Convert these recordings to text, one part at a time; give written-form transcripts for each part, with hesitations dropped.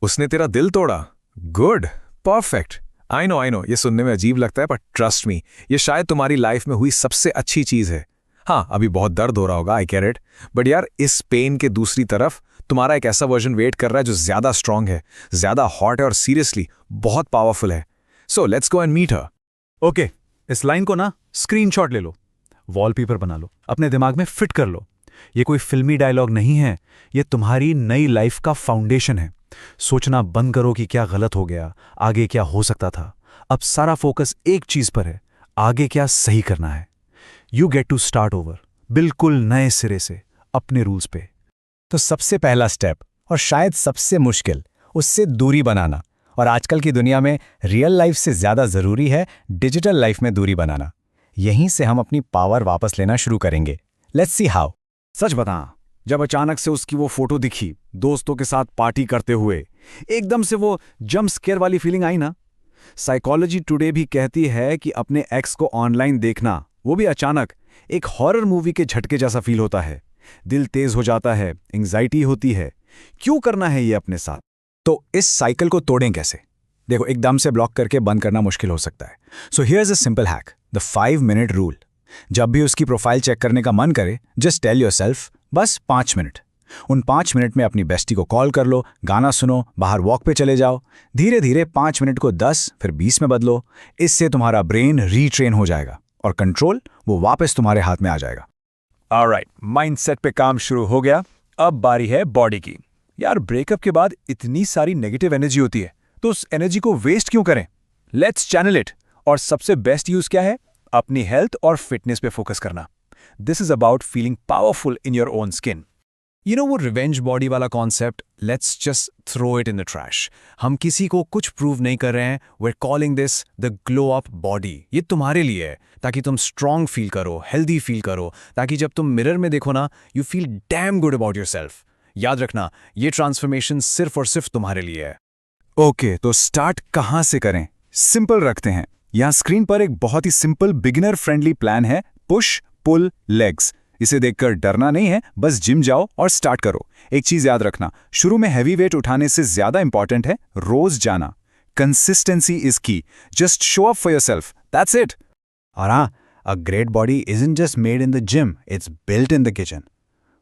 उसने तेरा दिल तोड़ा। Good, perfect. आई नो, ये सुनने में अजीब लगता है, पर ट्रस्ट मी, ये शायद तुम्हारी लाइफ में हुई सबसे अच्छी चीज है। हाँ, अभी बहुत दर्द हो रहा होगा, आई कैर इट, बट यार इस पेन के दूसरी तरफ तुम्हारा एक ऐसा वर्जन वेट कर रहा है जो ज्यादा स्ट्रांग है, ज्यादा हॉट है और सीरियसली बहुत पावरफुल है। So let's go and meet her. Okay, इस लाइन को ना स्क्रीनशॉट ले लो, वॉलपेपर बना लो, अपने दिमाग में फिट कर लो। ये कोई फिल्मी डायलॉग नहीं है, ये तुम्हारी नई लाइफ का फाउंडेशन है। सोचना बंद करो कि क्या गलत हो गया, आगे क्या हो सकता था। अब सारा फोकस एक चीज पर है, आगे क्या सही करना है। You get to start over, बिल्कुल नए सिरे से, अपने रूल्स पे। तो सबसे पहला स्टेप, और शायद सबसे मुश्किल, उससे दूरी बनाना। और आजकल की दुनिया में रियल लाइफ से ज़्यादा ज़रूरी है डिजिटल लाइफ में दूरी बनाना। यहीं से हम अपनी पावर वापस लेना शुरू करेंगे। Let's see how. सच बता, जब अचानक से उसकी वो फोटो दिखी दोस्तों के साथ पार्टी करते हुए, एकदम से वो जंप स्केयर वाली फीलिंग आई ना। साइकोलॉजी टुडे भी कहती है कि अपने एक्स को ऑनलाइन देखना, वो भी अचानक, एक हॉरर मूवी के झटके जैसा फील होता है। दिल तेज हो जाता है, एंग्जाइटी होती है। क्यों करना है ये अपने साथ? तो इस साइकिल को तोड़ें कैसे? देखो, एकदम से ब्लॉक करके बंद करना मुश्किल हो सकता है। So here's a simple hack, the 5 minute rule. जब भी उसकी प्रोफाइल चेक करने का मन करे, जस्ट टेल योरसेल्फ, बस 5 मिनट। उन 5 मिनट में अपनी बेस्टी को कॉल कर लो, गाना सुनो, बाहर वॉक पे चले जाओ। धीरे धीरे 5 मिनट को 10 फिर 20 में बदलो। इससे तुम्हारा ब्रेन रीट्रेन हो जाएगा और कंट्रोल वो वापस तुम्हारे हाथ में आ जाएगा। ऑलराइट, माइंडसेट पे काम शुरू हो गया। अब बारी है बॉडी की। यार, ब्रेकअप के बाद इतनी सारी नेगेटिव एनर्जी होती है, तो उस एनर्जी को वेस्ट क्यों करें? Let's channel it. और सबसे बेस्ट यूज क्या है? अपनी हेल्थ और फिटनेस पे फोकस करना। This is about feeling powerful in your own skin. वो रिवेंज बॉडी वाला concept, let's just throw it in the trash. हम किसी को कुछ प्रूव नहीं कर रहे हैं। We are calling this the glow up body. ये तुम्हारे लिए है, ताकि तुम स्ट्रांग फील करो, हेल्दी फील करो, ताकि जब तुम मिरर में देखो ना, you feel damn good about yourself. याद रखना, ये ट्रांसफॉर्मेशन सिर्फ और सिर्फ तुम्हारे लिए है। ओके, तो स्टार्ट कहाँ से करें? सिंपल रखते हैं। यहाँ स्क्रीन पर एक बहुत ही सिंपल बिगिनर फ्रेंडली प्लान है, पुश पुल लेग्स। इसे देखकर डरना नहीं है, बस जिम जाओ और स्टार्ट करो। एक चीज याद रखना, शुरू में हैवी वेट उठाने से ज्यादा इंपॉर्टेंट है रोज जाना। कंसिस्टेंसी इज की। Just show up for yourself, that's it. और हाँ, a great body isn't just made in the gym, it's built in the kitchen.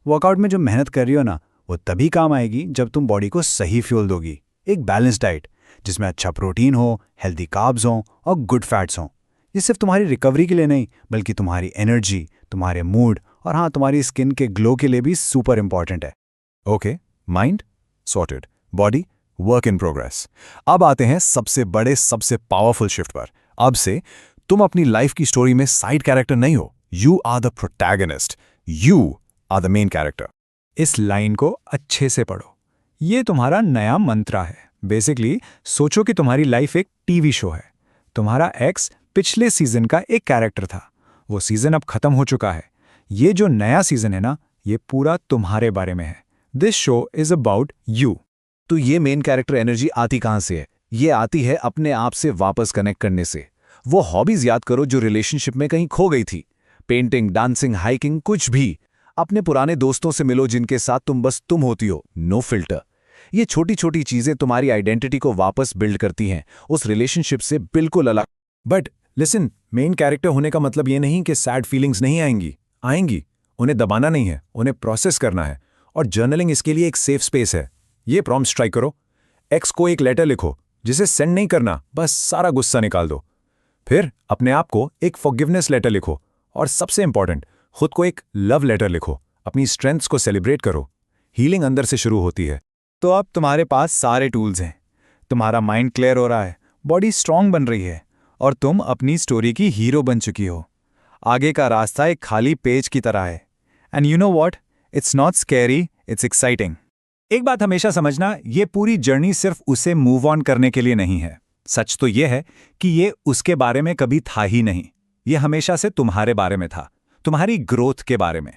Workout में जो मेहनत कर रही हो ना, वो तभी काम आएगी जब तुम बॉडी को सही फ्यूल दोगी। एक बैलेंस डाइट जिसमें अच्छा प्रोटीन हो, हेल्दी कार्ब्स हो और गुड फैट्स हो। ये सिर्फ तुम्हारी रिकवरी के लिए नहीं, बल्कि तुम्हारी एनर्जी, तुम्हारे मूड और हाँ, तुम्हारी स्किन के ग्लो के लिए भी सुपर इंपॉर्टेंट है। Okay, mind sorted, body work in progress. अब आते हैं सबसे बड़े, सबसे पावरफुल शिफ्ट पर। अब से तुम अपनी लाइफ की स्टोरी में साइड कैरेक्टर नहीं हो, you are the protagonist, you are the main character. इस लाइन को अच्छे से पढ़ो, ये तुम्हारा नया मंत्र है। बेसिकली सोचो कि तुम्हारी लाइफ एक टीवी शो है। तुम्हारा एक्स पिछले सीजन का एक कैरेक्टर था, वो सीजन अब खत्म हो चुका है। ये जो नया सीजन है ना, ये पूरा तुम्हारे बारे में है। This show is about you. तो ये मेन कैरेक्टर एनर्जी आती कहाँ से है? ये आती है अपने आप से वापस कनेक्ट करने से। वो हॉबीज याद करो जो रिलेशनशिप में कहीं खो गई थी। पेंटिंग, डांसिंग, हाइकिंग, कुछ भी। अपने पुराने दोस्तों से मिलो जिनके साथ तुम बस तुम होती हो, नो फिल्टर। ये छोटी छोटी चीजें तुम्हारी आइडेंटिटी को वापस बिल्ड करती हैं, उस रिलेशनशिप से बिल्कुल अलग। बट लिसन, मेन कैरेक्टर होने का मतलब ये नहीं कि सैड फीलिंग्स नहीं आएंगी। उन्हें दबाना नहीं है, उन्हें प्रोसेस करना है। और जर्नलिंग इसके लिए एक सेफ स्पेस है। ये प्रॉम्प्ट ट्राई करो। एक्स को एक लेटर लिखो, जिसे सेंड नहीं करना, बस सारा गुस्सा निकाल दो। फिर अपने आप को एक फॉरगिवनेस लेटर लिखो। और सबसे इंपॉर्टेंट, खुद को एक लव लेटर लिखो। अपनी स्ट्रेंथ्स को सेलिब्रेट करो। हीलिंग अंदर से शुरू होती है। तो अब तुम्हारे पास सारे टूल्स हैं। तुम्हारा माइंड क्लियर हो रहा है, बॉडी स्ट्रांग बन रही है और तुम अपनी स्टोरी की हीरो बन चुकी हो। आगे का रास्ता एक खाली पेज की तरह है। And you know what, it's not scary, it's exciting. एक बात हमेशा समझना, ये पूरी जर्नी सिर्फ उसे मूव ऑन करने के लिए नहीं है। सच तो ये है कि ये उसके बारे में कभी था ही नहीं। ये हमेशा से तुम्हारे बारे में था, तुम्हारी ग्रोथ के बारे में।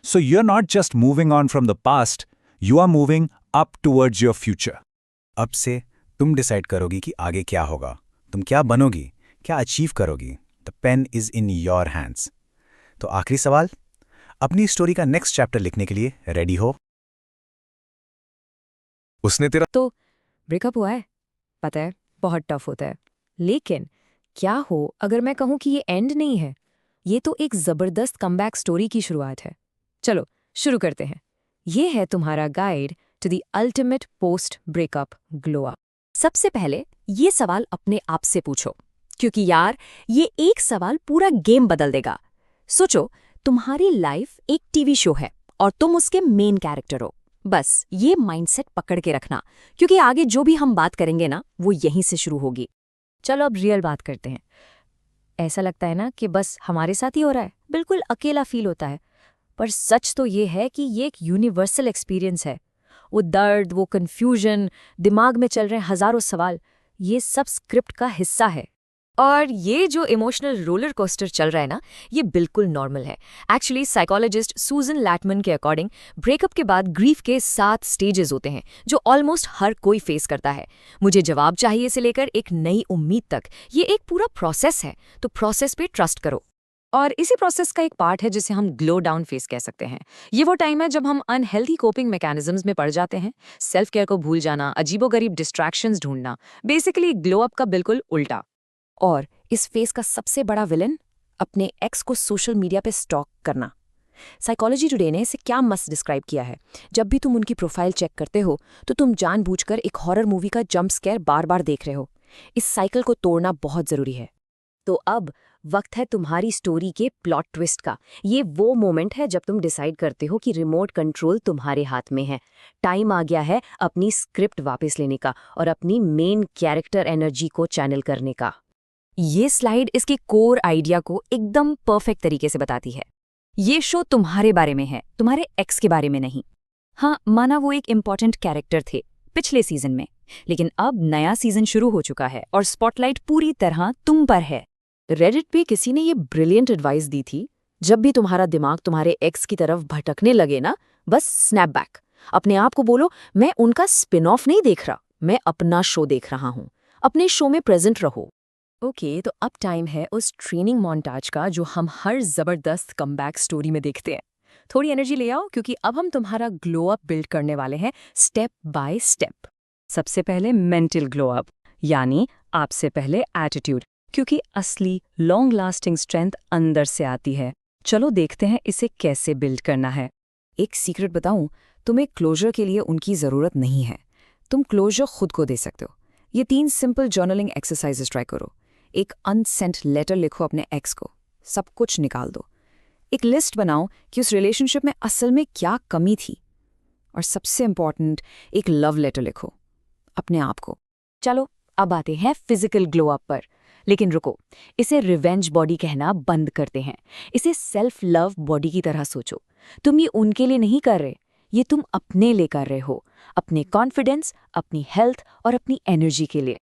So you are not just moving on from the past, you are moving up towards your future. अब से तुम डिसाइड करोगी कि आगे क्या होगा, तुम क्या बनोगी, क्या अचीव करोगी। The pen is in your hands. तो आखिरी सवाल, अपनी स्टोरी का नेक्स्ट चैप्टर लिखने के लिए रेडी हो? उसने तेरा तो ब्रेकअप हुआ है, पता है बहुत टफ होता है, लेकिन क्या हो अगर मैं कहूँ कि ये एंड नहीं है, ये तो एक ज़बरदस्त कमबैक स्टोरी की शुरुआत है। चलो शुरू करते हैं। ये है तुम्हारा guide to the ultimate post breakup glow up. सबसे पहले ये सवाल अपने आप से पूछो, क्योंकि यार ये एक सवाल पूरा गेम बदल देगा। सोचो, तुम्हारी लाइफ एक टीवी शो है और तुम उसके मेन कैरेक्टर हो। बस ये माइंडसेट पकड़ के रखना, क्योंकि आगे जो भी हम बात करेंगे ना वो यहीं से शुरू होगी। चलो अब रियल बात करते हैं। ऐसा लगता है ना कि बस हमारे साथ ही हो रहा है, बिल्कुल अकेला फील होता है, पर सच तो ये है कि ये एक यूनिवर्सल एक्सपीरियंस है। वो दर्द, वो कन्फ्यूजन, दिमाग में चल रहे हजारों सवाल, ये सब स्क्रिप्ट का हिस्सा है। और ये जो इमोशनल रोलर कोस्टर चल रहा है ना, ये बिल्कुल नॉर्मल है। एक्चुअली साइकोलॉजिस्ट सूजन लैटमन के अकॉर्डिंग ब्रेकअप के बाद ग्रीफ के 7 स्टेजेस होते हैं जो ऑलमोस्ट हर कोई फेस करता है। मुझे जवाब चाहिए से लेकर एक नई उम्मीद तक, ये एक पूरा प्रोसेस है, तो प्रोसेस पे ट्रस्ट करो। और इसी प्रोसेस का एक पार्ट है जिसे हम ग्लो डाउन फेस कह सकते हैं। ये वो टाइम है जब हम अनहेल्दी कोपिंग मैकेनिज्म्स में पड़ जाते हैं, सेल्फ केयर को भूल जाना, अजीबोगरीब डिस्ट्रैक्शंस ढूंढना, बेसिकली ग्लो अप का बिल्कुल उल्टा। और इस फेस का सबसे बड़ा विलन अपने एक्स को सोशल मीडिया पे स्टॉक करना। साइकोलॉजी टुडे ने इसे क्या मस्त डिस्क्राइब किया है। जब भी तुम उनकी प्रोफाइल चेक करते हो तो तुम जानबूझकर एक हॉरर मूवी का जंप स्केयर बार बार देख रहे हो। इस साइकिल को तोड़ना बहुत जरूरी है। तो अब वक्त है तुम्हारी स्टोरी के प्लॉट ट्विस्ट का। ये वो मोमेंट है जब तुम डिसाइड करते हो कि रिमोट कंट्रोल तुम्हारे हाथ में है। टाइम आ गया है अपनी स्क्रिप्ट वापस लेने का और अपनी मेन कैरेक्टर एनर्जी को चैनल करने का। ये स्लाइड इसके कोर आइडिया को एकदम परफेक्ट तरीके से बताती है। ये शो तुम्हारे बारे में है, तुम्हारे एक्स के बारे में नहीं। हाँ, माना वो एक इम्पॉर्टेंट कैरेक्टर थे पिछले सीजन में, लेकिन अब नया सीजन शुरू हो चुका है और स्पॉटलाइट पूरी तरह तुम पर है। रेडिट पे किसी ने ये ब्रिलियंट एडवाइस दी थी, जब भी तुम्हारा दिमाग तुम्हारे एक्स की तरफ भटकने लगे ना, बस स्नैप बैक। अपने आप को बोलो, मैं उनका स्पिन ऑफ नहीं देख रहा, मैं अपना शो देख रहा हूँ। अपने शो में प्रेजेंट रहो। ओके, तो अब टाइम है उस ट्रेनिंग मोन्टाज का जो हम हर जबरदस्त कमबैक स्टोरी में देखते हैं। थोड़ी एनर्जी ले आओ, क्योंकि अब हम तुम्हारा ग्लो अप बिल्ड करने वाले हैं स्टेप बाय स्टेप। सबसे पहले मेंटल ग्लो अप, यानी आपसे पहले एटीट्यूड, क्योंकि असली लॉन्ग लास्टिंग स्ट्रेंथ अंदर से आती है। चलो देखते हैं इसे कैसे बिल्ड करना है। एक सीक्रेट बताऊं, तुम्हें क्लोजर के लिए उनकी ज़रूरत नहीं है, तुम क्लोजर खुद को दे सकते हो। ये 3 सिंपल जर्नलिंग एक्सरसाइजेस ट्राई करो। एक अनसेंट लेटर लिखो अपने एक्स को, सब कुछ निकाल दो। एक लिस्ट बनाओ कि उस रिलेशनशिप में असल में क्या कमी थी। और सबसे इंपॉर्टेंट, एक लव लेटर लिखो अपने आप को। चलो अब आते हैं फिजिकल ग्लो अप पर। लेकिन रुको, इसे रिवेंज बॉडी कहना बंद करते हैं। इसे सेल्फ लव बॉडी की तरह सोचो। तुम ये उनके लिए नहीं कर रहे, ये तुम अपने लिए कर रहे हो, अपने कॉन्फिडेंस, अपनी हेल्थ और अपनी एनर्जी के लिए।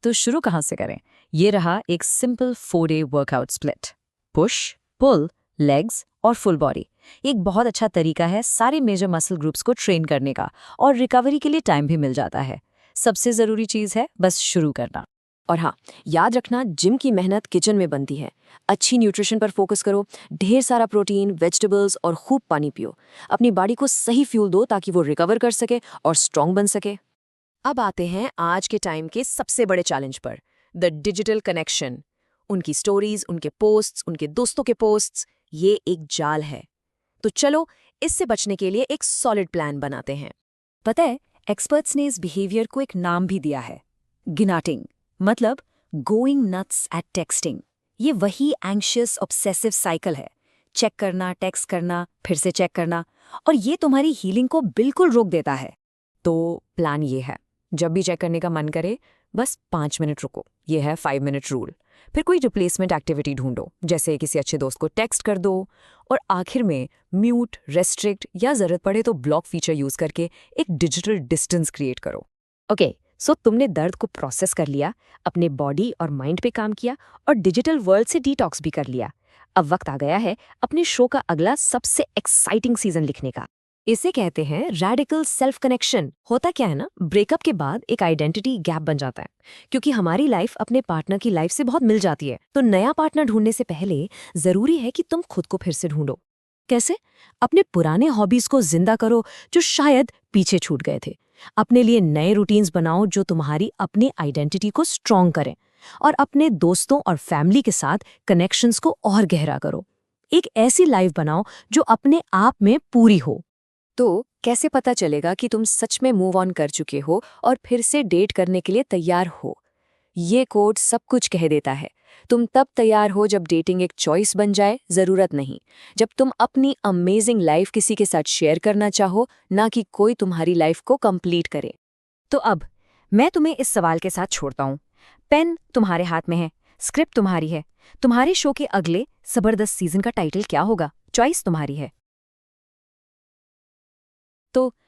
तो शुरू कहाँ से करें? ये रहा एक simple 4-day workout split. Push, pull, legs और फुल बॉडी। एक बहुत अच्छा तरीका है सारे मेजर मसल ग्रुप्स को ट्रेन करने का, और रिकवरी के लिए टाइम भी मिल जाता है। सबसे ज़रूरी चीज़ है बस शुरू करना। और हाँ, याद रखना, जिम की मेहनत किचन में बनती है। अच्छी न्यूट्रिशन पर फोकस करो, ढेर सारा प्रोटीन, वेजिटेबल्स और खूब पानी पियो। अपनी बॉडी को सही फ्यूल दो ताकि वो रिकवर कर सके और स्ट्रॉन्ग बन सके। अब आते हैं आज के टाइम के सबसे बड़े चैलेंज पर, द डिजिटल कनेक्शन। उनकी स्टोरीज, उनके पोस्ट्स, उनके दोस्तों के पोस्ट्स, ये एक जाल है। तो चलो इससे बचने के लिए एक सॉलिड प्लान बनाते हैं। पता है, एक्सपर्ट्स ने इस बिहेवियर को एक नाम भी दिया है, गिनाटिंग, मतलब गोइंग नट्स एट टेक्सटिंग। ये वही एंग्शियस ऑब्सेसिव साइकिल है, चेक करना, टेक्स्ट करना, फिर से चेक करना, और ये तुम्हारी हीलिंग को बिल्कुल रोक देता है। तो प्लान ये है, जब भी चेक करने का मन करे बस 5 मिनट रुको, ये है 5 मिनट रूल। फिर कोई रिप्लेसमेंट एक्टिविटी ढूंढो, जैसे किसी अच्छे दोस्त को टेक्स्ट कर दो, और आखिर में म्यूट, रेस्ट्रिक्ट या ज़रूरत पड़े तो ब्लॉक फीचर यूज़ करके एक डिजिटल डिस्टेंस क्रिएट करो। ओके, सो तुमने दर्द को प्रोसेस कर लिया, अपने बॉडी और माइंड पे काम किया, और डिजिटल वर्ल्ड से डिटॉक्स भी कर लिया। अब वक्त आ गया है अपने शो का अगला सबसे एक्साइटिंग सीजन लिखने का। इसे कहते हैं रैडिकल सेल्फ कनेक्शन। होता क्या है ना, ब्रेकअप के बाद एक आइडेंटिटी गैप बन जाता है, क्योंकि हमारी लाइफ अपने पार्टनर की लाइफ से बहुत मिल जाती है। तो नया पार्टनर ढूंढने से पहले जरूरी है कि तुम खुद को फिर से ढूंढो। कैसे? अपने पुराने हॉबीज को जिंदा करो जो शायद पीछे छूट गए थे। अपने लिए नए रूटीन्स बनाओ जो तुम्हारी अपनी आइडेंटिटी को स्ट्रॉन्ग करें, और अपने दोस्तों और फैमिली के साथ कनेक्शंस को और गहरा करो। एक ऐसी लाइफ बनाओ जो अपने आप में पूरी हो। तो कैसे पता चलेगा कि तुम सच में मूव ऑन कर चुके हो और फिर से डेट करने के लिए तैयार हो? ये कोड सब कुछ कह देता है। तुम तब तैयार हो जब डेटिंग एक चॉइस बन जाए, जरूरत नहीं। जब तुम अपनी अमेजिंग लाइफ किसी के साथ शेयर करना चाहो, ना कि कोई तुम्हारी लाइफ को कंप्लीट करे। तो अब मैं तुम्हें इस सवाल के साथ छोड़ता हूँ। पेन तुम्हारे हाथ में है, स्क्रिप्ट तुम्हारी है। तुम्हारे शो के अगले जबरदस्त सीजन का टाइटल क्या होगा, चॉइस तुम्हारी है। तो